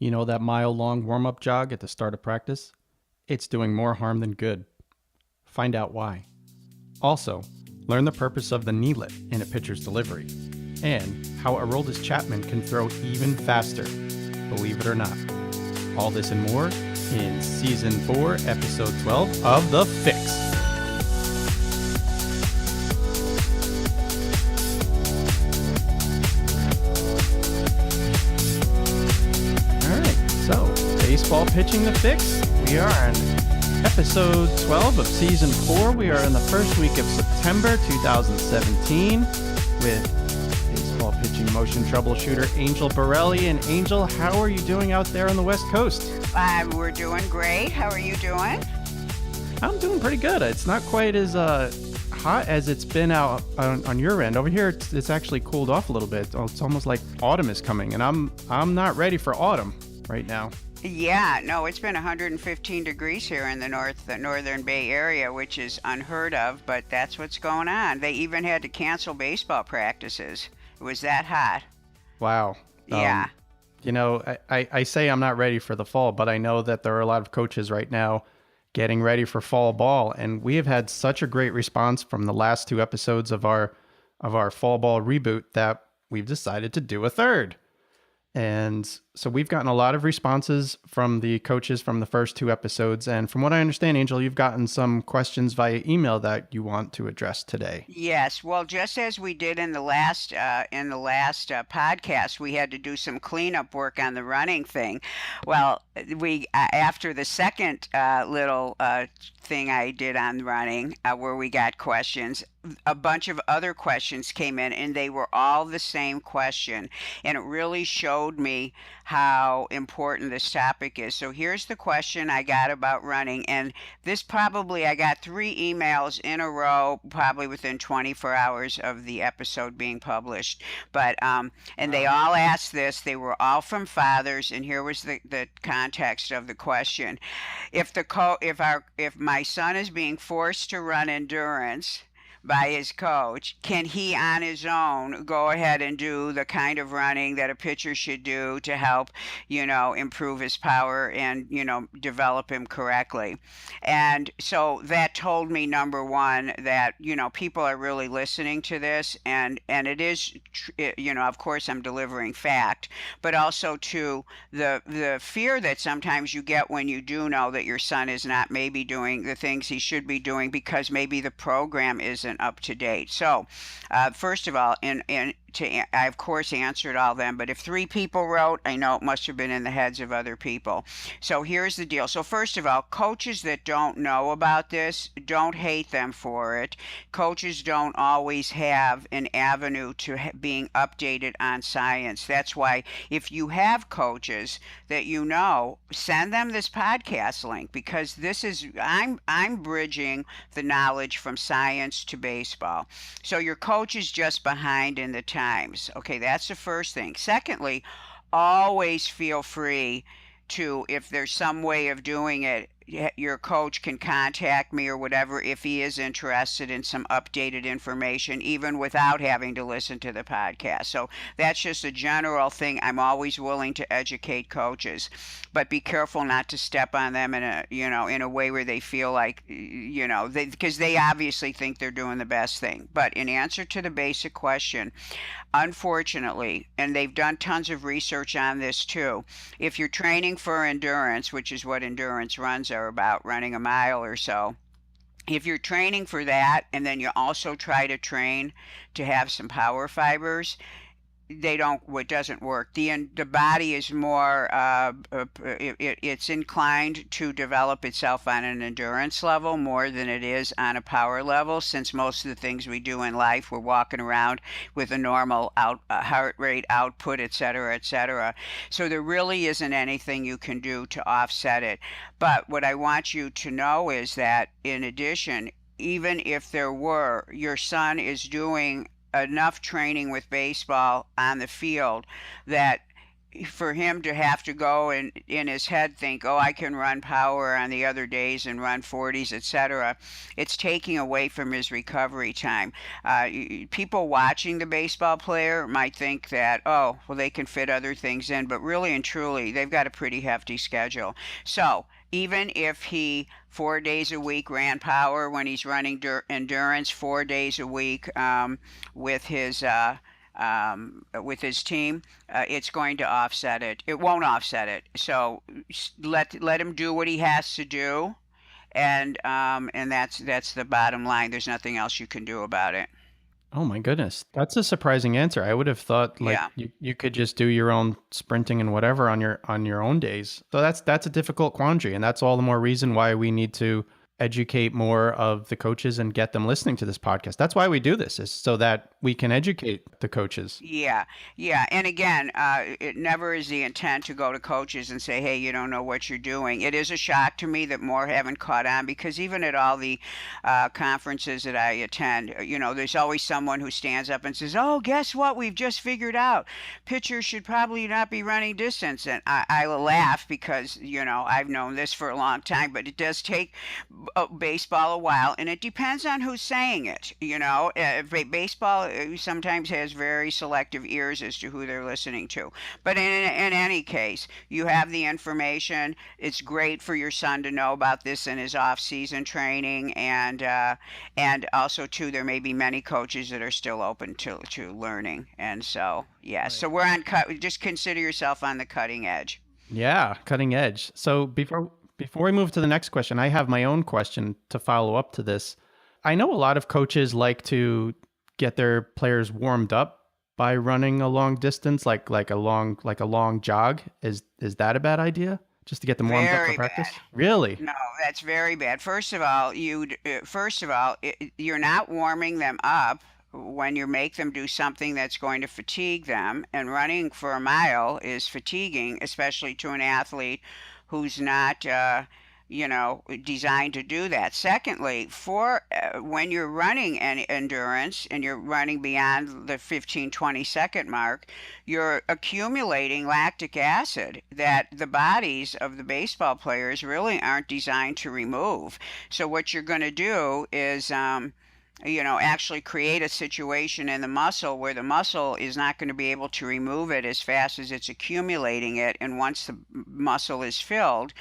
You know that mile-long warm-up jog at the start of practice? It's doing more harm than good. Find out why. Also, learn the purpose of the kneelet in a pitcher's delivery, and how Aroldis Chapman can throw even faster, believe it or not. All this and more in Season 4, Episode 12 of The Fix. So, baseball pitching the fix. We are on episode 12 of season 4. We are in the first week of September 2017 with baseball pitching motion troubleshooter Angel Borrelli. And Angel, how are you doing out there on the West Coast? We're doing great. How are you doing? I'm doing pretty good. It's not quite as hot as it's been out on your end. Over here, it's actually cooled off a little bit. It's almost like autumn is coming, and I'm not ready for autumn right now. Yeah, no, it's been 115 degrees here in the northern Bay Area, which is unheard of, but that's what's going on. They even had to cancel baseball practices. It was that hot. Wow. Yeah. I say I'm not ready for the fall, but I know that there are a lot of coaches right now getting ready for fall ball, and we have had such a great response from the last 2 episodes of our Fall Ball Reboot that we've decided to do a third. And so we've gotten a lot of responses from the coaches from the first 2 episodes. And from what I understand, Angel, you've gotten some questions via email that you want to address today. Yes, well, just as we did in the last podcast, we had to do some cleanup work on the running thing. Well, we after the second little thing I did on running, where we got questions, a bunch of other questions came in, and they were all the same question, and it really showed me how important this topic is. So here's the question I got about running, and this probably I got 3 emails in a row, probably within 24 hours of the episode being published. But and they all asked this. They were all from fathers, and here was the context of the question: if my son is being forced to run endurance by his coach, can he on his own go ahead and do the kind of running that a pitcher should do to help, improve his power and, develop him correctly? And so that told me, number one, that, people are really listening to this, and it is, of course I'm delivering fact, but also to the fear that sometimes you get when you do know that your son is not maybe doing the things he should be doing because maybe the program isn't up to date. So first of all, I of course answered all of them, but if 3 people wrote, I know it must have been in the heads of other people. So here's the deal. So first of all, coaches that don't know about this, don't hate them for it. Coaches don't always have an avenue to being updated on science. That's why if you have coaches that send them this podcast link, because this is I'm bridging the knowledge from science to baseball. So your coach is just behind in the times. Okay, that's the first thing. Secondly, always feel free to, if there's some way of doing it, your coach can contact me or whatever if he is interested in some updated information, even without having to listen to the podcast. So that's just a general thing. I'm always willing to educate coaches, but be careful not to step on them in a way where they feel like, because they obviously think they're doing the best thing. But in answer to the basic question, unfortunately, and they've done tons of research on this too, if you're training for endurance, which is what endurance runs are about, running a mile or so, if you're training for that and then you also try to train to have some power fibers, it doesn't work. The body is more it's inclined to develop itself on an endurance level more than it is on a power level, since most of the things we do in life, we're walking around with a normal heart rate, output, etc. So there really isn't anything you can do to offset it. But what I want you to know is that in addition, even if your son is doing enough training with baseball on the field that for him to have to go and in his head think, oh, I can run power on the other days and run 40s, etc., it's taking away from his recovery time. People watching the baseball player might think that, oh, well, they can fit other things in, but really and truly, they've got a pretty hefty schedule. So even if he 4 days a week ran power when he's running endurance 4 days a week with his with his team, it's going to offset it. It won't offset it. So let him do what he has to do, and that's the bottom line. There's nothing else you can do about it. Oh my goodness. That's a surprising answer. I would have thought like Yeah. you could just do your own sprinting and whatever on your own days. So that's a difficult quandary, and that's all the more reason why we need to educate more of the coaches and get them listening to this podcast. That's why we do this, is so that we can educate the coaches. Yeah, yeah. And again, it never is the intent to go to coaches and say, hey, you don't know what you're doing. It is a shock to me that more haven't caught on, because even at all the conferences that I attend, there's always someone who stands up and says, oh, guess what? We've just figured out pitchers should probably not be running distance. And I laugh because, I've known this for a long time, but it does take baseball a while, and it depends on who's saying it. Baseball sometimes has very selective ears as to who they're listening to. But in any case, you have the information. It's great for your son to know about this in his off-season training, and also too, there may be many coaches that are still open to learning, and so yeah. Right. So we're on cut. Just consider yourself on the cutting edge. Yeah, cutting edge. So before we move to the next question, I have my own question to follow up to this. I know a lot of coaches like to get their players warmed up by running a long distance, like a long jog. Is that a bad idea? Just to get them warmed up for practice? Bad. Really? No, that's very bad. First of all, you're not warming them up when you make them do something that's going to fatigue them, and running for a mile is fatiguing, especially to an athlete who's not designed to do that. Secondly, for when you're running an endurance and you're running beyond the 15-20 second mark, you're accumulating lactic acid that the bodies of the baseball players really aren't designed to remove. So what you're going to do is actually create a situation in the muscle where the muscle is not going to be able to remove it as fast as it's accumulating it. And once the muscle is filled,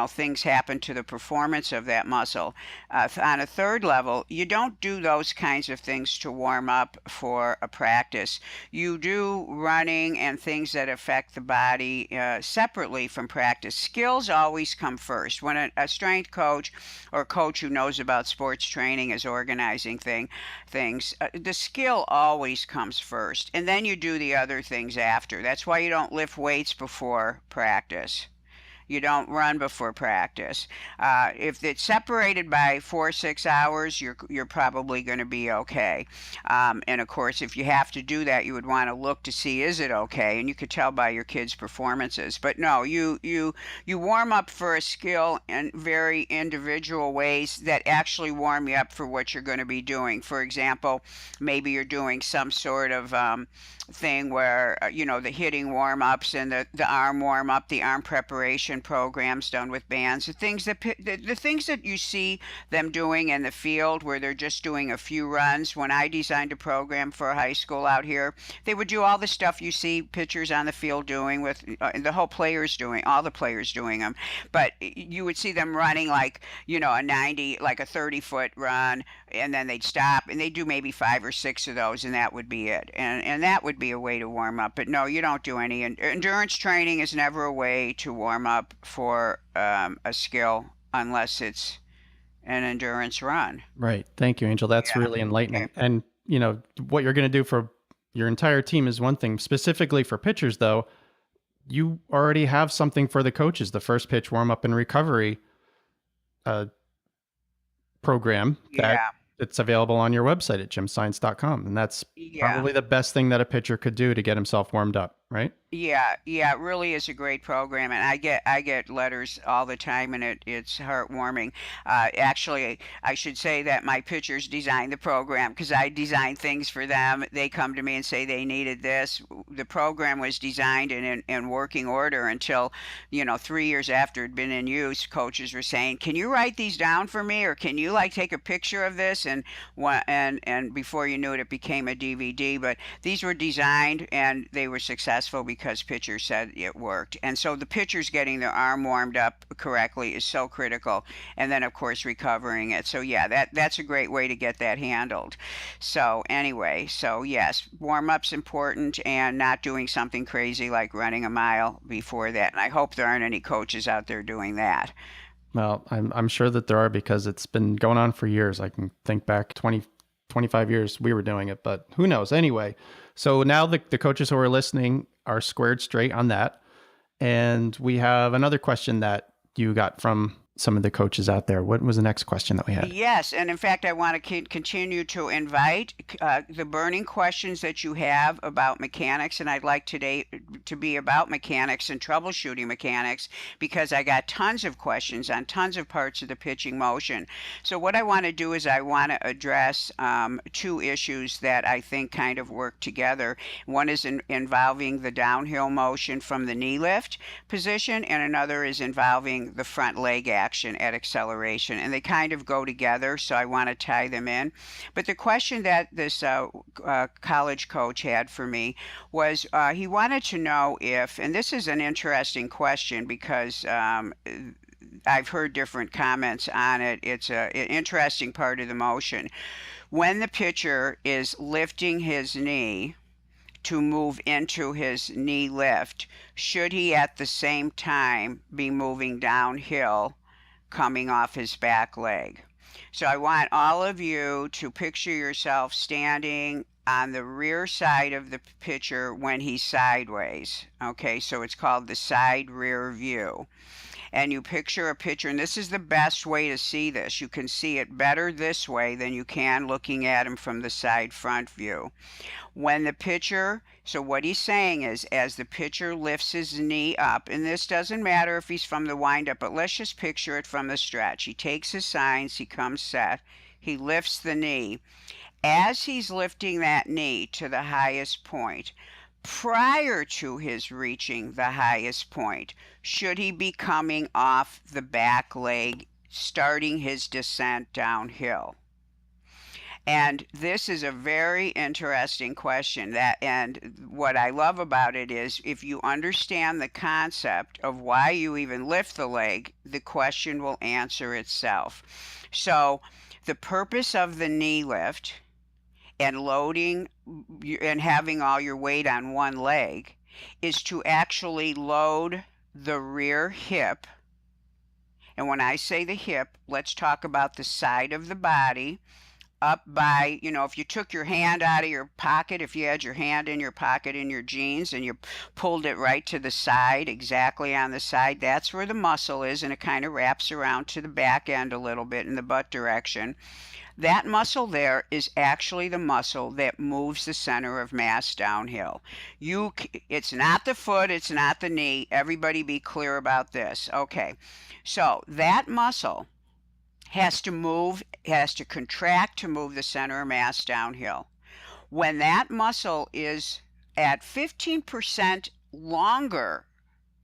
things happen to the performance of that muscle. On a third level, you don't do those kinds of things to warm up for a practice. You do running and things that affect the body separately from practice. Skills always come first. When a strength coach or coach who knows about sports training is organizing things, the skill always comes first, and then you do the other things after. That's why you don't lift weights before practice. You don't run before practice. If it's separated by 4-6 hours, you're probably going to be okay. And of course, if you have to do that, you would want to look to see, is it okay? And you could tell by your kids' performances. But no, you warm up for a skill in very individual ways that actually warm you up for what you're going to be doing. For example, maybe you're doing some sort of thing where the hitting warm-ups and the arm warm-up, the arm preparation programs done with bands, the things that you see them doing in the field where they're just doing a few runs. When I designed a program for a high school out here, they would do all the stuff you see pitchers on the field doing, with the whole players doing, all the players doing them. But you would see them running like a 30-foot run, and then they'd stop, and they'd do maybe 5 or 6 of those, and that would be it. And that would be a way to warm up. But no, you don't do any. Endurance training is never a way to warm up for a skill unless it's an endurance run. Right. Thank you, Angel. That's really enlightening. Okay. And, what you're going to do for your entire team is one thing. Specifically for pitchers, though, you already have something for the coaches. The first pitch warm up and recovery program that it's available on your website at gymscience.com. And that's probably the best thing that a pitcher could do to get himself warmed up. right? Yeah, yeah, it really is a great program, and I get letters all the time, and it's heartwarming. Actually, I should say that my pitchers designed the program because I designed things for them. They come to me and say they needed this. The program was designed and in working order until, 3 years after it'd been in use. Coaches were saying, "Can you write these down for me, or can you like take a picture of this?" And before you knew it, it became a DVD. But these were designed and they were successful because pitchers said it worked. And so the pitchers getting their arm warmed up correctly is so critical. And then of course recovering it. So yeah, that's a great way to get that handled. So anyway, so yes, warm up's important and not doing something crazy like running a mile before that. And I hope there aren't any coaches out there doing that. Well, I'm sure that there are because it's been going on for years. I can think back 25 years we were doing it, but who knows? Anyway, so now the coaches who are listening are squared straight on that. And we have another question that you got from some of the coaches out there. What was the next question that we had? Yes, and in fact, I want to continue to invite the burning questions that you have about mechanics, and I'd like today to be about mechanics and troubleshooting mechanics because I got tons of questions on tons of parts of the pitching motion. So what I want to do is I want to address two issues that I think kind of work together. One is involving the downhill motion from the knee lift position, and another is involving the front leg action at acceleration, and they kind of go together, so I want to tie them in. But the question that this college coach had for me was he wanted to know if, and this is an interesting question because I've heard different comments on it. It's an interesting part of the motion. When the pitcher is lifting his knee to move into his knee lift, should he at the same time be moving downhill coming off his back leg? So I want all of you to picture yourself standing on the rear side of the pitcher when he's sideways. Okay, so it's called the side rear view. And you picture a pitcher, and this is the best way to see this. You can see it better this way than you can looking at him from the side front view. When the pitcher, so what he's saying is, as the pitcher lifts his knee up, and this doesn't matter if he's from the windup, but let's just picture it from the stretch. He takes his signs, he comes set, he lifts the knee. As he's lifting that knee to the highest point, prior to his reaching the highest point, should he be coming off the back leg, starting his descent downhill? And this is a very interesting question. And what I love about it is if you understand the concept of why you even lift the leg, the question will answer itself. So the purpose of the knee lift and loading and having all your weight on one leg is to actually load the rear hip. And when I say the hip, let's talk about the side of the body up by, if you took your hand out of your pocket, if you had your hand in your pocket in your jeans and you pulled it right to the side, exactly on the side, that's where the muscle is, and it kind of wraps around to the back end a little bit in the butt direction. That muscle there is actually the muscle that moves the center of mass downhill. It's not the foot, it's not the knee. Everybody be clear about this. Okay, so that muscle has to contract to move the center of mass downhill. When that muscle is at 15% longer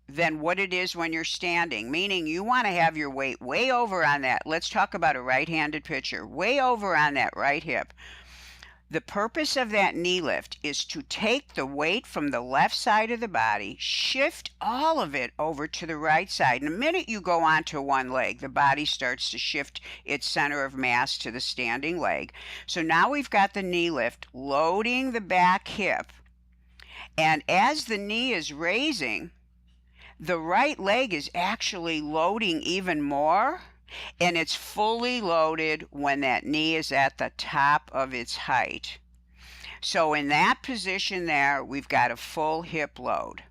than what it is when you're standing, meaning you want to have your weight way over on that. Let's talk about a right-handed pitcher, way over on that right hip. The purpose of that knee lift is to take the weight from the left side of the body, shift all of it over to the right side. And the minute you go onto one leg, the body starts to shift its center of mass to the standing leg. So now we've got the knee lift loading the back hip. And as the knee is raising, the right leg is actually loading even more. And it's fully loaded when that knee is at the top of its height. So in that position there, we've got a full hip load.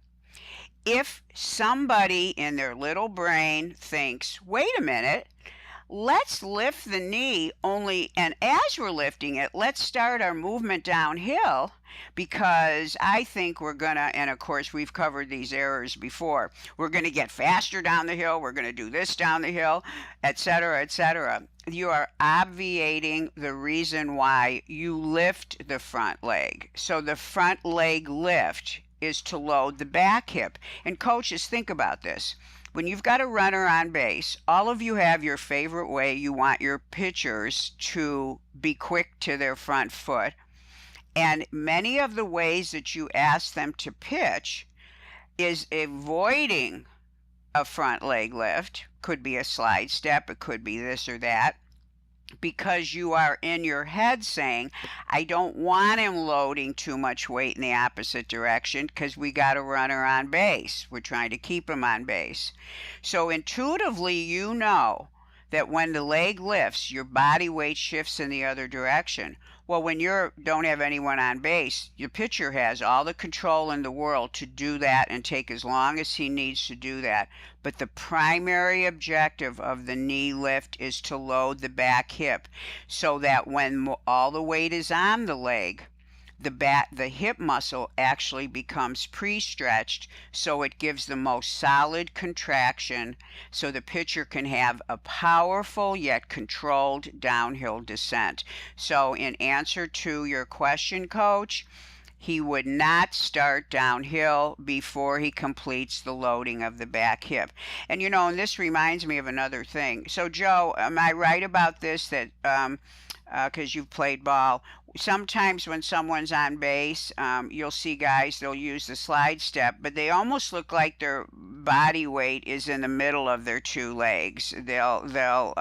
If somebody in their little brain thinks, wait a minute, let's lift the knee only, and as we're lifting it, let's start our movement downhill, because I think we're gonna, and of course we've covered these errors before, we're gonna get faster down the hill, we're gonna do this down the hill, etc., etc. You are obviating the reason why you lift the front leg. So the front leg lift is to load the back hip. And coaches, think about this. When you've got a runner on base, all of you have your favorite way you want your pitchers to be quick to their front foot. And many of the ways that you ask them to pitch is avoiding a front leg lift. Could be a slide step, it could be this or that, because you are in your head saying, I don't want him loading too much weight in the opposite direction because we got a runner on base. We're trying to keep him on base. So intuitively, you know that when the leg lifts, your body weight shifts in the other direction. Well, when you don't have anyone on base, your pitcher has all the control in the world to do that and take as long as he needs to do that. But the primary objective of the knee lift is to load the back hip, so that when all the weight is on the leg, the hip muscle actually becomes pre-stretched, so it gives the most solid contraction, so the pitcher can have a powerful yet controlled downhill descent. So in answer to your question, Coach, he would not start downhill before he completes the loading of the back hip. And and this reminds me of another thing. So Joe, am I right about this, that because you've played ball, sometimes when someone's on base, you'll see guys, they'll use the slide step, but they almost look like their body weight is in the middle of their two legs. They'll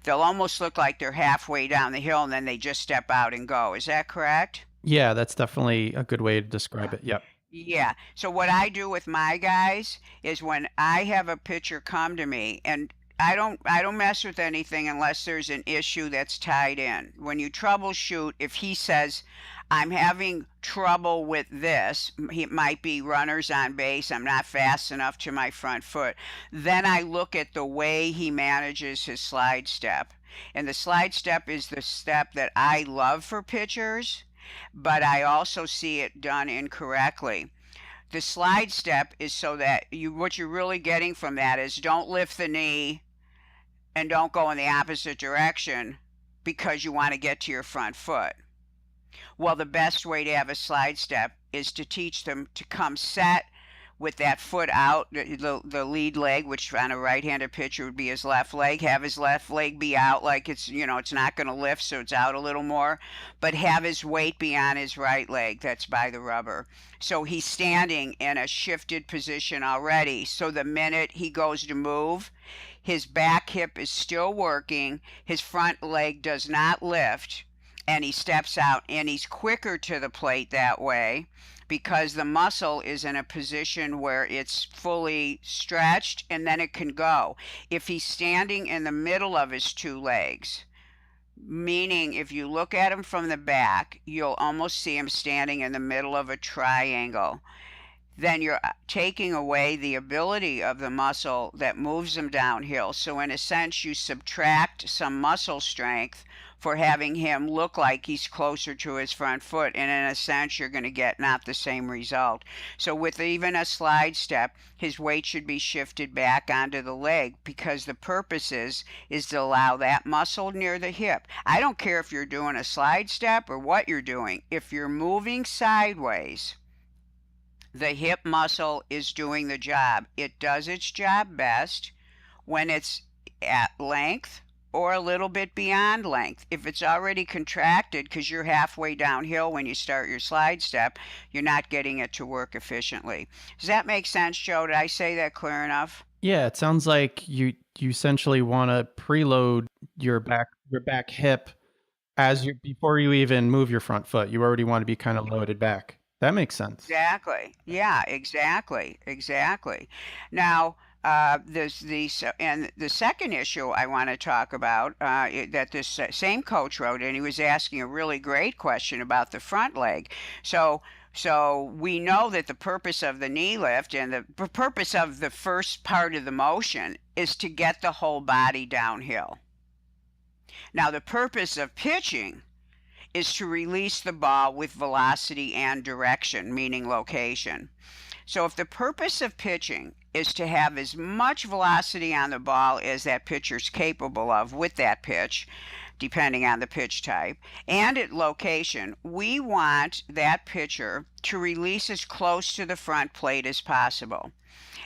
almost look like they're halfway down the hill and then they just step out and go. Is that correct? Yeah, that's definitely a good way to describe it. Yep. Yeah. So what I do with my guys is, when I have a pitcher come to me, and I don't mess with anything unless there's an issue that's tied in. When you troubleshoot, if he says, I'm having trouble with this, it might be runners on base, I'm not fast enough to my front foot, then I look at the way he manages his slide step. And the slide step is the step that I love for pitchers, but I also see it done incorrectly. The slide step is so that what you're really getting from that is, don't lift the knee and don't go in the opposite direction because you want to get to your front foot. Well, the best way to have a slide step is to teach them to come set with that foot out, the lead leg, which on a right-handed pitcher would be his left leg. Have his left leg be out like it's not going to lift, so it's out a little more, but have his weight be on his right leg that's by the rubber. So he's standing in a shifted position already. So the minute he goes to move, his back hip is still working, his front leg does not lift, and he steps out, and he's quicker to the plate that way, because the muscle is in a position where it's fully stretched and then it can go. If he's standing in the middle of his two legs, meaning if you look at him from the back, you'll almost see him standing in the middle of a triangle, then you're taking away the ability of the muscle that moves him downhill. So in a sense, you subtract some muscle strength for having him look like he's closer to his front foot, and in a sense you're going to get not the same result. So with even a slide step, his weight should be shifted back onto the leg, because the purpose is to allow that muscle near the hip. I don't care if you're doing a slide step or what you're doing. If you're moving sideways, the hip muscle is doing the job. It does its job best when it's at length or a little bit beyond length. If it's already contracted because you're halfway downhill when you start your slide step, you're not getting it to work efficiently. Does that make sense, Joe? Did I say that clear enough? Yeah, it sounds like you essentially want to preload your back hip before you even move your front foot. You already want to be kind of loaded back. That makes sense. Exactly. Yeah, exactly. Exactly. Now, and the second issue I want to talk about, that this same coach wrote, and he was asking a really great question about the front leg. So we know that the purpose of the knee lift and the purpose of the first part of the motion is to get the whole body downhill. Now, the purpose of pitching is to release the ball with velocity and direction, meaning location. So if the purpose of pitching is to have as much velocity on the ball as that pitcher's capable of with that pitch, depending on the pitch type, and at location, we want that pitcher to release as close to the front plate as possible.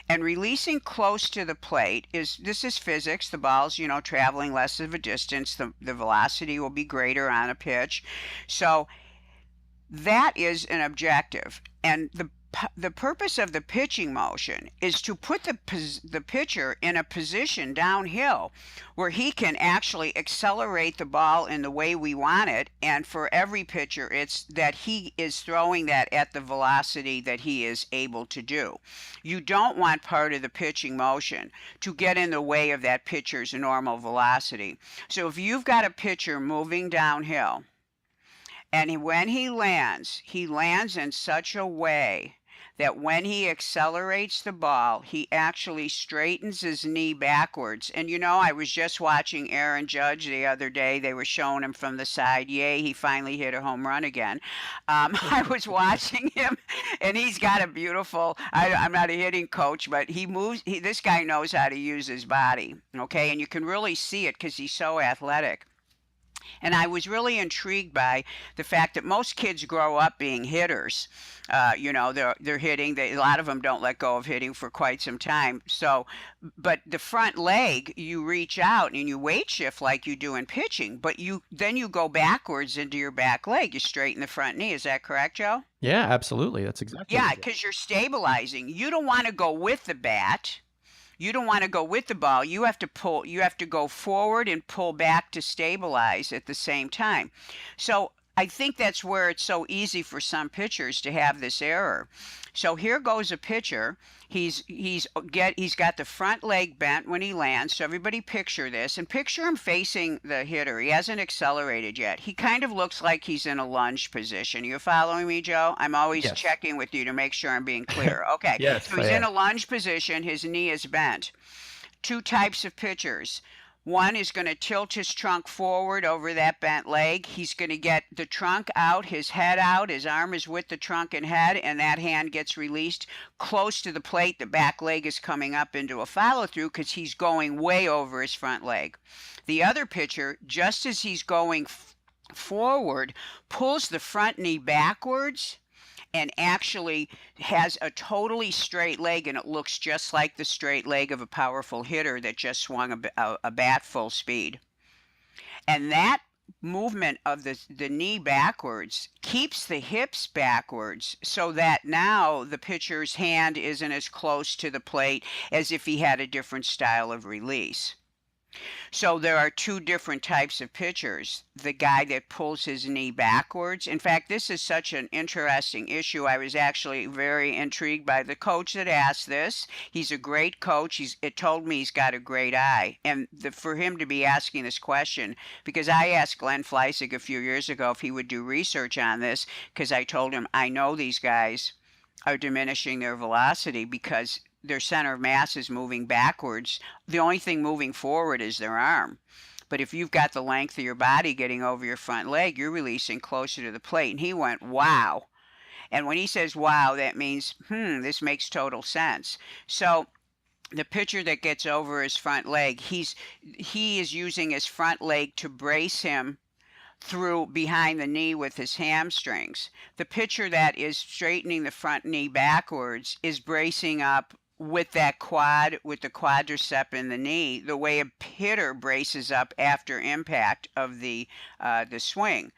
And releasing close to the plate this is physics. The ball's, traveling less of a distance. The velocity will be greater on a pitch. So that is an objective. And the purpose of the pitching motion is to put the pitcher in a position downhill where he can actually accelerate the ball in the way we want it. And for every pitcher, it's that he is throwing that at the velocity that he is able to do. You don't want part of the pitching motion to get in the way of that pitcher's normal velocity. So if you've got a pitcher moving downhill, and when he lands in such a way that when he accelerates the ball, he actually straightens his knee backwards. And I was just watching Aaron Judge the other day. They were showing him from the side. Yay, he finally hit a home run again. I was watching him, and he's got a beautiful, I'm not a hitting coach, but he moves. This guy knows how to use his body, okay? And you can really see it because he's so athletic. And I was really intrigued by the fact that most kids grow up being hitters. They're hitting. A lot of them don't let go of hitting for quite some time. So, but the front leg, you reach out and you weight shift like you do in pitching, but then you go backwards into your back leg. You straighten the front knee. Is that correct, Joe? Yeah, absolutely. That's exactly. Yeah, because you're stabilizing. You don't want to go with the bat. You don't want to go with the ball. You have to go forward and pull back to stabilize at the same time. So I think that's where it's so easy for some pitchers to have this error. So here goes a pitcher. He's got the front leg bent when he lands. So everybody picture this, and picture him facing the hitter. He hasn't accelerated yet. He kind of looks like he's in a lunge position. You following me, Joe? I'm always checking with you to make sure I'm being clear. Okay. Yes, so he's in a lunge position. His knee is bent. Two types of pitchers. One is going to tilt his trunk forward over that bent leg. He's going to get the trunk out, his head out, his arm is with the trunk and head, and that hand gets released close to the plate. The back leg is coming up into a follow-through because he's going way over his front leg. The other pitcher, just as he's going forward, pulls the front knee backwards and actually has a totally straight leg, and it looks just like the straight leg of a powerful hitter that just swung a bat full speed. And that movement of the knee backwards keeps the hips backwards so that now the pitcher's hand isn't as close to the plate as if he had a different style of release. So there are two different types of pitchers. The guy that pulls his knee backwards. In fact, this is such an interesting issue. I was actually very intrigued by the coach that asked this. He's a great coach. It told me he's got a great eye. And for him to be asking this question, because I asked Glenn Fleissig a few years ago if he would do research on this, because I told him, I know these guys are diminishing their velocity because their center of mass is moving backwards. The only thing moving forward is their arm. But if you've got the length of your body getting over your front leg, you're releasing closer to the plate. And he went, wow. And when he says, wow, that means, this makes total sense. So the pitcher that gets over his front leg, he is using his front leg to brace him through behind the knee with his hamstrings. The pitcher that is straightening the front knee backwards is bracing up with the quadricep in the knee, the way a hitter braces up after impact of the swing.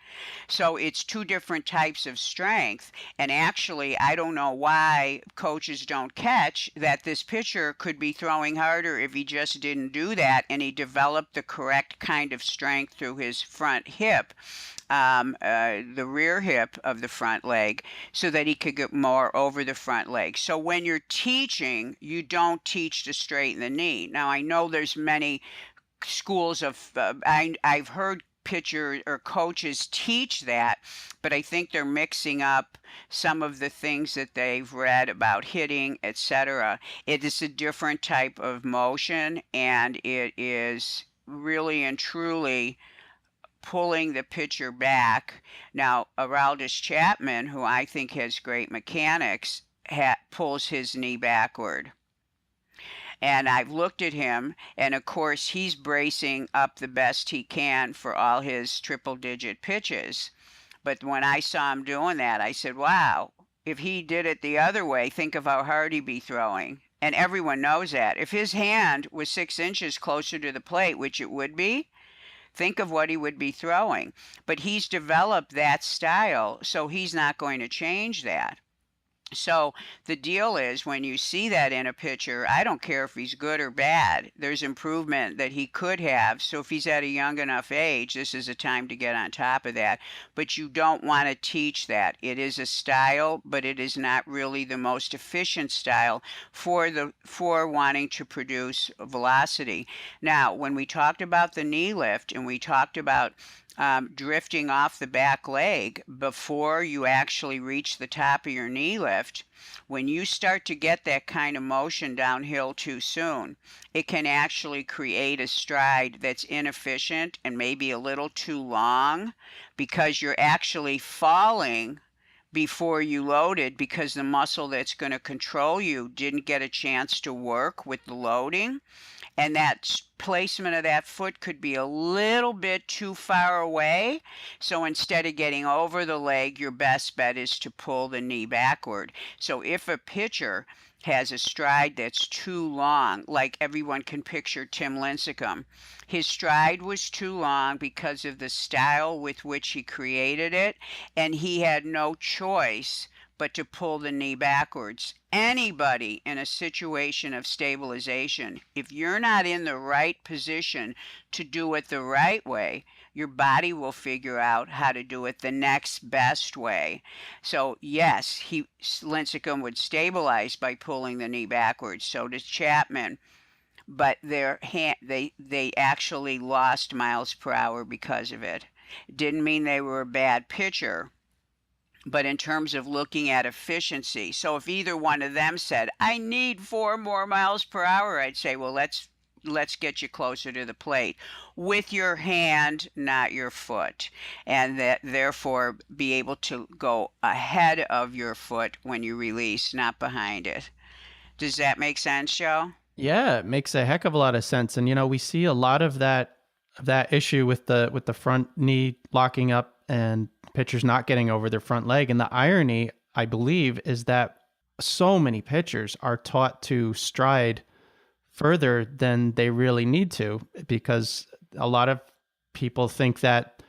So it's two different types of strength. And actually, I don't know why coaches don't catch that this pitcher could be throwing harder if he just didn't do that and he developed the correct kind of strength through his front hip. The rear hip of the front leg so that he could get more over the front leg. So when you're teaching, you don't teach to straighten the knee. Now, I know there's many schools of, I've heard pitchers or coaches teach that, but I think they're mixing up some of the things that they've read about hitting, etc. It is a different type of motion, and it is really and truly pulling the pitcher back. Now, Aroldis Chapman, who I think has great mechanics, pulls his knee backward. And I've looked at him, and of course, he's bracing up the best he can for all his triple digit pitches. But when I saw him doing that, I said, wow, if he did it the other way, think of how hard he'd be throwing. And everyone knows that. If his hand was 6 inches closer to the plate, which it would be, think of what he would be throwing. But he's developed that style, so he's not going to change that. So the deal is when you see that in a pitcher, I don't care if he's good or bad, there's improvement that he could have. So if he's at a young enough age, this is a time to get on top of that. But you don't want to teach that. It is a style, but it is not really the most efficient style for wanting to produce velocity. Now, when we talked about the knee lift and we talked about drifting off the back leg before you actually reach the top of your knee lift, when you start to get that kind of motion downhill too soon, it can actually create a stride that's inefficient and maybe a little too long because you're actually falling before you loaded because the muscle that's going to control you didn't get a chance to work with the loading. And that placement of that foot could be a little bit too far away. So instead of getting over the leg, your best bet is to pull the knee backward. So if a pitcher has a stride that's too long, like everyone can picture Tim Lincecum, his stride was too long because of the style with which he created it, and he had no choice but to pull the knee backwards. Anybody in a situation of stabilization, if you're not in the right position to do it the right way, your body will figure out how to do it the next best way. So yes, Lincecum would stabilize by pulling the knee backwards. So does Chapman. But they actually lost miles per hour because of it. Didn't mean they were a bad pitcher, but in terms of looking at efficiency. So if either one of them said, I need 4 more miles per hour, I'd say, well, let's get you closer to the plate with your hand, not your foot, and that therefore be able to go ahead of your foot when you release, not behind it. Does that make sense, Joe? Yeah, it makes a heck of a lot of sense. And we see a lot of that issue with the front knee locking up and pitchers not getting over their front leg. And the irony, I believe, is that so many pitchers are taught to stride further than they really need to, because a lot of people think that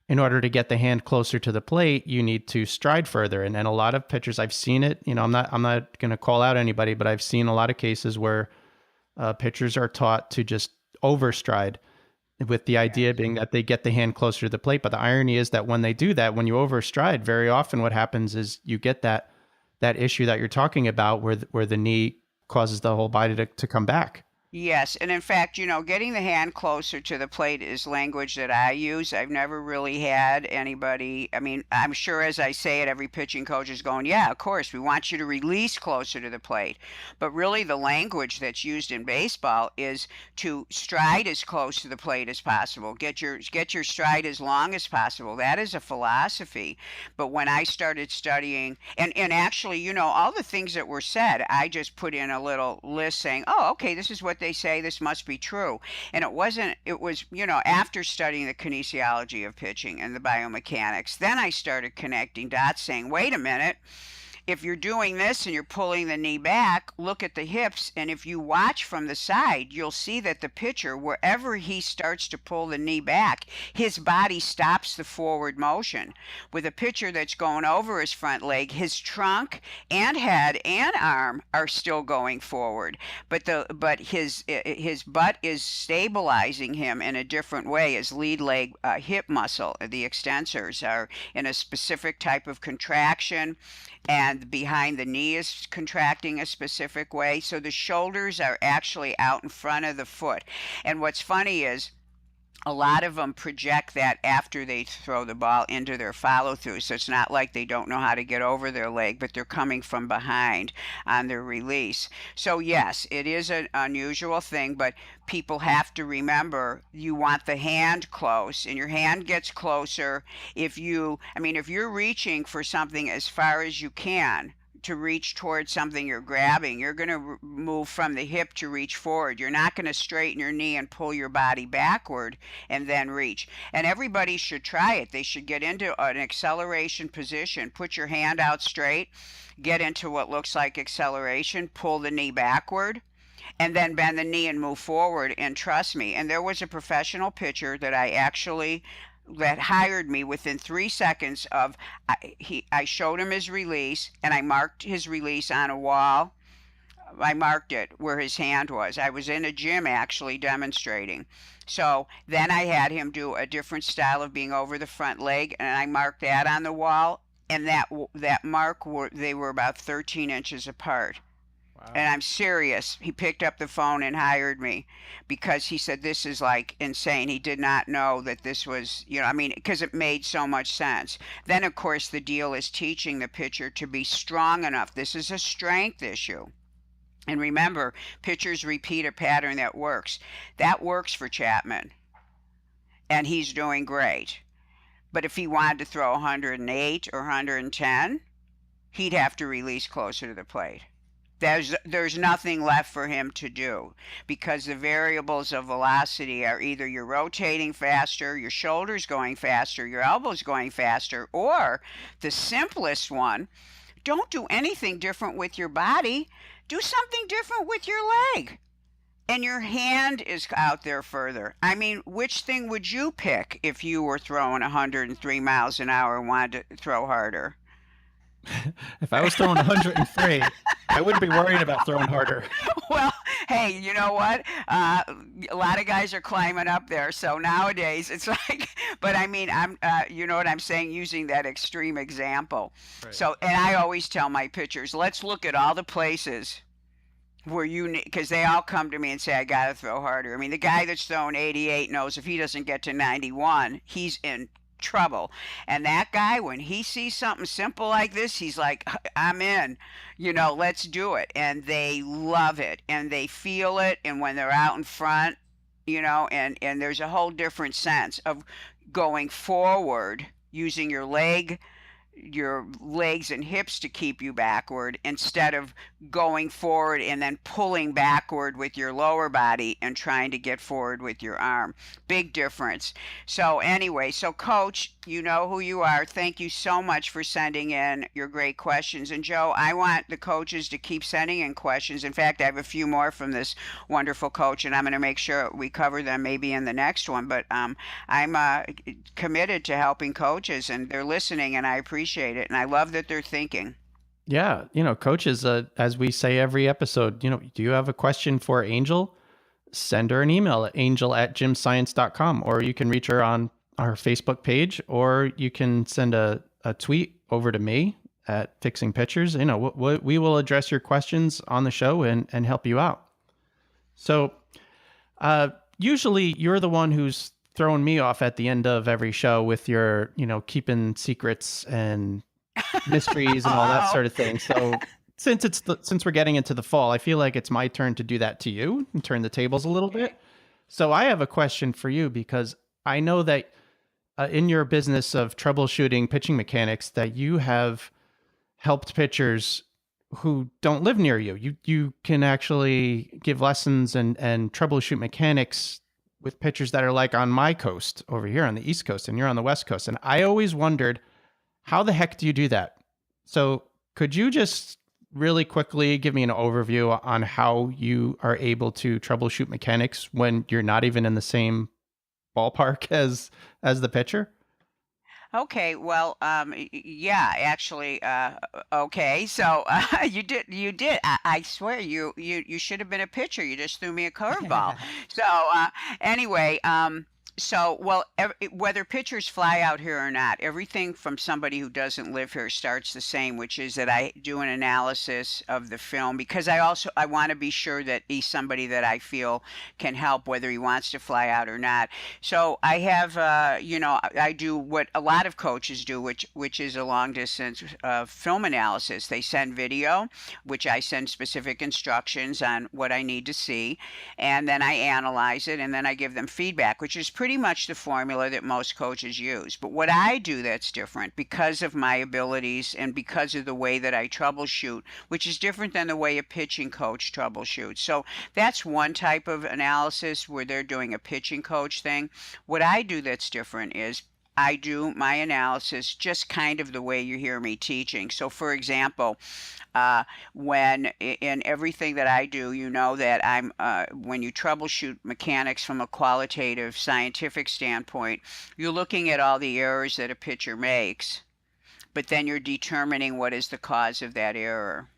in order to get the hand closer to the plate, you need to stride further. And a lot of pitchers, I've seen it, I'm not going to call out anybody, but I've seen a lot of cases where pitchers are taught to just overstride, with the idea being that they get the hand closer to the plate. But the irony is that when they do that, when you overstride, very often what happens is you get that issue that you're talking about where the knee causes the whole body to come back. Yes, and in fact, getting the hand closer to the plate is language that I use. I've never really had anybody, I mean, I'm sure as I say it, every pitching coach is going, yeah, of course, we want you to release closer to the plate. But really the language that's used in baseball is to stride as close to the plate as possible. Get your stride as long as possible. That is a philosophy. But when I started studying, and actually, all the things that were said, I just put in a little list saying, oh, okay, this is what they say, this must be true. And it was, after studying the kinesiology of pitching and the biomechanics, then I started connecting dots saying, wait a minute, if you're doing this and you're pulling the knee back, look at the hips. And if you watch from the side, you'll see that the pitcher, wherever he starts to pull the knee back, his body stops the forward motion. With a pitcher that's going over his front leg, his trunk and head and arm are still going forward. But his butt is stabilizing him in a different way. His lead leg hip muscle, the extensors, are in a specific type of contraction, and behind the knee is contracting a specific way. So the shoulders are actually out in front of the foot. And what's funny is a lot of them project that after they throw the ball into their follow through. So it's not like they don't know how to get over their leg, but they're coming from behind on their release. So, yes, it is an unusual thing, but people have to remember you want the hand close, and your hand gets closer if you're reaching for something as far as you can to reach towards something you're grabbing, you're going to move from the hip to reach forward. You're not going to straighten your knee and pull your body backward and then reach. And everybody should try it. They should get into an acceleration position. Put your hand out straight, get into what looks like acceleration, pull the knee backward, and then bend the knee and move forward. And trust me, and there was a professional pitcher that hired me within 3 seconds of I showed him his release, and I marked his release on a wall. I marked it where his hand was. I was in a gym actually demonstrating. So then I had him do a different style of being over the front leg, and I marked that on the wall. And that mark they were about 13 inches apart. And Wow. I'm serious. He picked up the phone and hired me because he said, this is like insane. He did not know that this was, because it made so much sense. Then, of course, the deal is teaching the pitcher to be strong enough. This is a strength issue. And remember, pitchers repeat a pattern that works. That works for Chapman, and he's doing great. But if he wanted to throw 108 or 110, he'd have to release closer to the plate. There's nothing left for him to do because the variables of velocity are either you're rotating faster, your shoulders going faster, your elbows going faster, or the simplest one, don't do anything different with your body. Do something different with your leg. And your hand is out there further. I mean, which thing would you pick if you were throwing 103 miles an hour and wanted to throw harder? If I was throwing 103, I wouldn't be worried about throwing harder. Well, hey, you know what? A lot of guys are climbing up there. So nowadays it's like, but I mean, you know what I'm saying, using that extreme example. Right. So, and I always tell my pitchers, let's look at all the places where because they all come to me and say, I got to throw harder. I mean, the guy that's throwing 88 knows if he doesn't get to 91, he's in trouble. And that guy, when he sees something simple like this, he's like, I'm in, let's do it. And they love it and they feel it. And when they're out in front, and there's a whole different sense of going forward using your legs and hips to keep you backward instead of going forward and then pulling backward with your lower body and trying to get forward with your arm. Big difference. So anyway, coach, you know who you are. Thank you so much for sending in your great questions. And Joe, I want the coaches to keep sending in questions. In fact, I have a few more from this wonderful coach, and I'm going to make sure we cover them maybe in the next one. But I'm committed to helping coaches, and they're listening, and I appreciate it. And I love that they're thinking. Yeah, coaches, as we say every episode, do you have a question for Angel? Send her an email at angel@gymscience.com, or you can reach her on our Facebook page, or you can send a tweet over to me at Fixing Pitchers. We will address your questions on the show and help you out. So usually you're the one who's throwing me off at the end of every show with your, keeping secrets and mysteries and all that sort of thing. So since we're getting into the fall, I feel like it's my turn to do that to you and turn the tables a little bit. So I have a question for you, because I know that in your business of troubleshooting pitching mechanics, that you have helped pitchers who don't live near you. You can actually give lessons and troubleshoot mechanics with pitchers that are like on my coast over here on the East Coast, and you're on the West Coast. And I always wondered, how the heck do you do that? So could you just really quickly give me an overview on how you are able to troubleshoot mechanics when you're not even in the same ballpark as the pitcher? Okay, well, yeah, actually, okay. So you did. I swear, you should have been a pitcher. You just threw me a curveball. So anyway, So, well, whether pitchers fly out here or not, everything from somebody who doesn't live here starts the same, which is that I do an analysis of the film because I want to be sure that he's somebody that I feel can help, whether he wants to fly out or not. So I have, I do what a lot of coaches do, which is a long distance film analysis. They send video, which I send specific instructions on what I need to see, and then I analyze it, and then I give them feedback, which is pretty much the formula that most coaches use. But what I do that's different because of my abilities and because of the way that I troubleshoot, which is different than the way a pitching coach troubleshoots. So that's one type of analysis where they're doing a pitching coach thing. What I do that's different is I do my analysis just kind of the way you hear me teaching. So, for example, uh, when in everything that I do, you know that when you troubleshoot mechanics from a qualitative scientific standpoint, you're looking at all the errors that a pitcher makes, but then you're determining what is the cause of that error.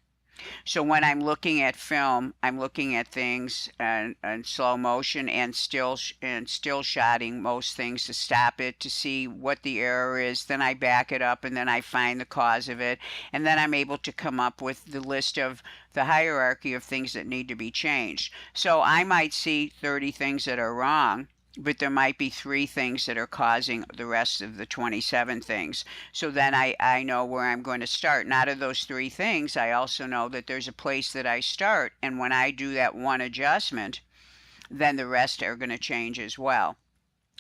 So when I'm looking at film, I'm looking at things in slow motion and still shotting most things to stop it to see what the error is. Then I back it up and then I find the cause of it, and then I'm able to come up with the list of the hierarchy of things that need to be changed. So I might see 30 things that are wrong, but there might be 3 things that are causing the rest of the 27 things. So then I know where I'm going to start. And out of those 3 things, I also know that there's a place that I start. And when I do that one adjustment, then the rest are going to change as well.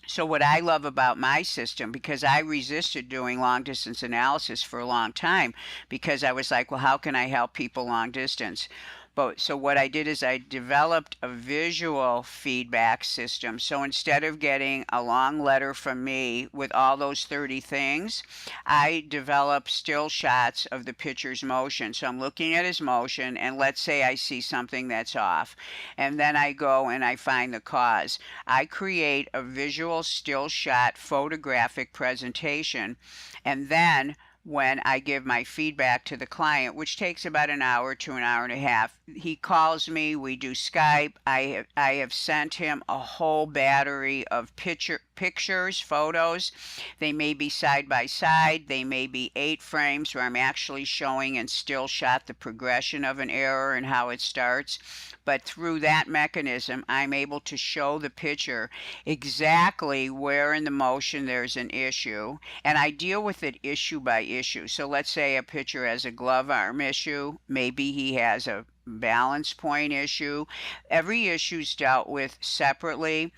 So what I love about my system, because I resisted doing long distance analysis for a long time, because I was like, well, how can I help people long distance? But so what I did is I developed a visual feedback system. So instead of getting a long letter from me with all those 30 things, I develop still shots of the pitcher's motion. So I'm looking at his motion, and let's say I see something that's off. And then I go and I find the cause. I create a visual still shot photographic presentation, and then when I give my feedback to the client, which takes about an hour to an hour and a half. He calls me, we do Skype. I have sent him a whole battery of pictures, photos. They may be side by side, they may be 8 frames where I'm actually showing and still shot the progression of an error and how it starts. But through that mechanism, I'm able to show the pitcher exactly where in the motion there's an issue, and I deal with it issue by issue. So let's say a pitcher has a glove arm issue, maybe he has a balance point issue. Every issue is dealt with separately,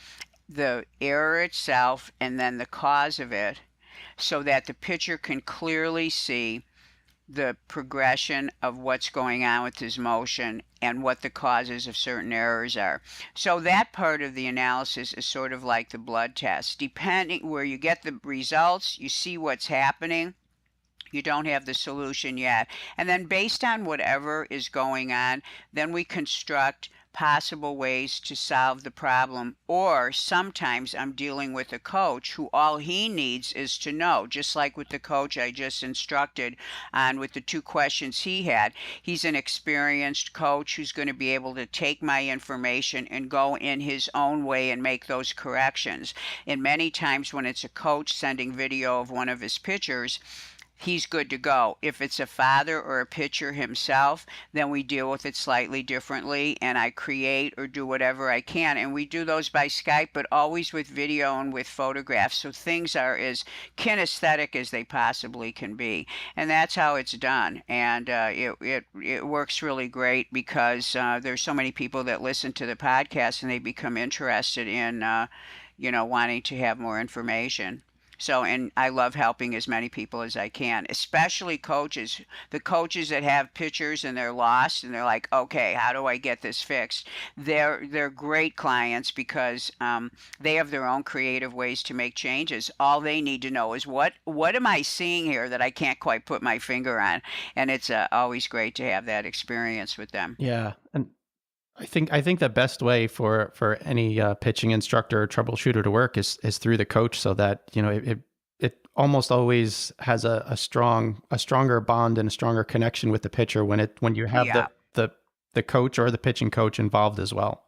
the error itself and then the cause of it, so that the pitcher can clearly see the progression of what's going on with his motion and what the causes of certain errors are. So that part of the analysis is sort of like the blood test. Depending where you get the results, you see what's happening. You don't have the solution yet. And then based on whatever is going on, then we construct possible ways to solve the problem. Or sometimes I'm dealing with a coach who all he needs is to know, just like with the coach I just instructed on with the 2 questions he had. He's an experienced coach who's going to be able to take my information and go in his own way and make those corrections. And many times when it's a coach sending video of one of his pitchers, he's good to go. If it's a father or a pitcher himself, then we deal with it slightly differently, and I create or do whatever I can. And we do those by Skype, but always with video and with photographs, so things are as kinesthetic as they possibly can be. And that's how it's done. And it works really great because there's so many people that listen to the podcast and they become interested in wanting to have more information. So, and I love helping as many people as I can, especially coaches. The coaches that have pitchers and they're lost and they're like, okay, how do I get this fixed? They're great clients because they have their own creative ways to make changes. All they need to know is what am I seeing here that I can't quite put my finger on? And it's always great to have that experience with them. Yeah, and I think the best way for any pitching instructor or troubleshooter to work is through the coach, so that it almost always has a stronger bond and a stronger connection with the pitcher when you have Yeah. the coach or the pitching coach involved as well.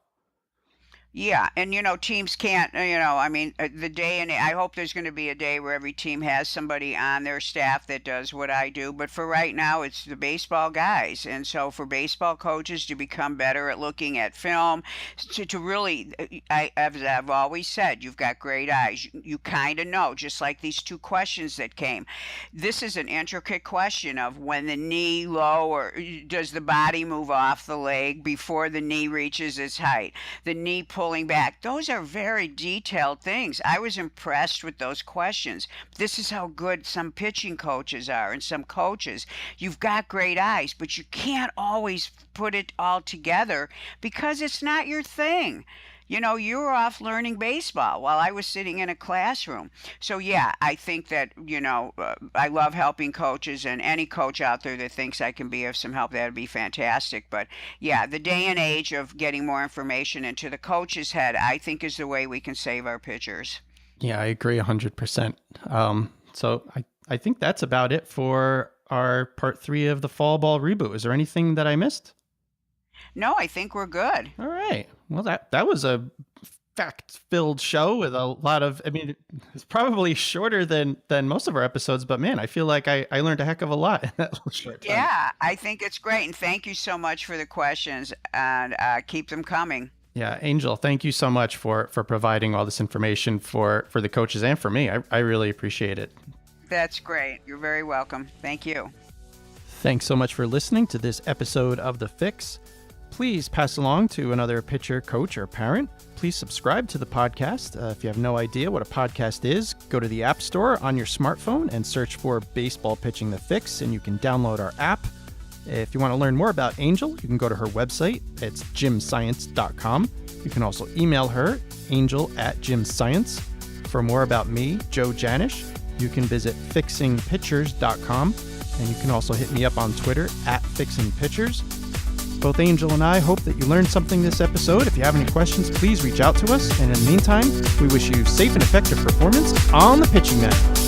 Yeah, and teams can't, I mean, the day and I hope there's going to be a day where every team has somebody on their staff that does what I do. But for right now, it's the baseball guys. And so for baseball coaches to become better at looking at film, to really, as I've always said, you've got great eyes. You kind of know, just like these two questions that came. This is an intricate question of when the knee low or does the body move off the leg before the knee reaches its height, the knee pulling back. Those are very detailed things. I was impressed with those questions. This is how good some pitching coaches are and some coaches. You've got great eyes, but you can't always put it all together because it's not your thing. You were off learning baseball while I was sitting in a classroom. So, yeah, I think that, I love helping coaches, and any coach out there that thinks I can be of some help, that'd be fantastic. But, yeah, the day and age of getting more information into the coach's head, I think is the way we can save our pitchers. Yeah, I agree 100%. So I think that's about it for our part 3 of the Fall Ball Reboot. Is there anything that I missed? No, I think we're good. All right. Well, that was a fact-filled show with a lot of, I mean, it's probably shorter than most of our episodes, but man, I feel like I learned a heck of a lot in that little short time. Yeah, I think it's great. And thank you so much for the questions, and keep them coming. Yeah, Angel, thank you so much for providing all this information for the coaches and for me. I really appreciate it. That's great. You're very welcome. Thank you. Thanks so much for listening to this episode of The Fix. Please pass along to another pitcher, coach, or parent. Please subscribe to the podcast. If you have no idea what a podcast is, go to the App Store on your smartphone and search for Baseball Pitching The Fix, and you can download our app. If you want to learn more about Angel, you can go to her website. It's gymscience.com. You can also email her, angel@gymscience. For more about me, Joe Janish, you can visit fixingpitchers.com, and you can also hit me up on Twitter @fixingpitchers. Both Angel and I hope that you learned something this episode. If you have any questions, please reach out to us. And in the meantime, we wish you safe and effective performance on the pitching mat.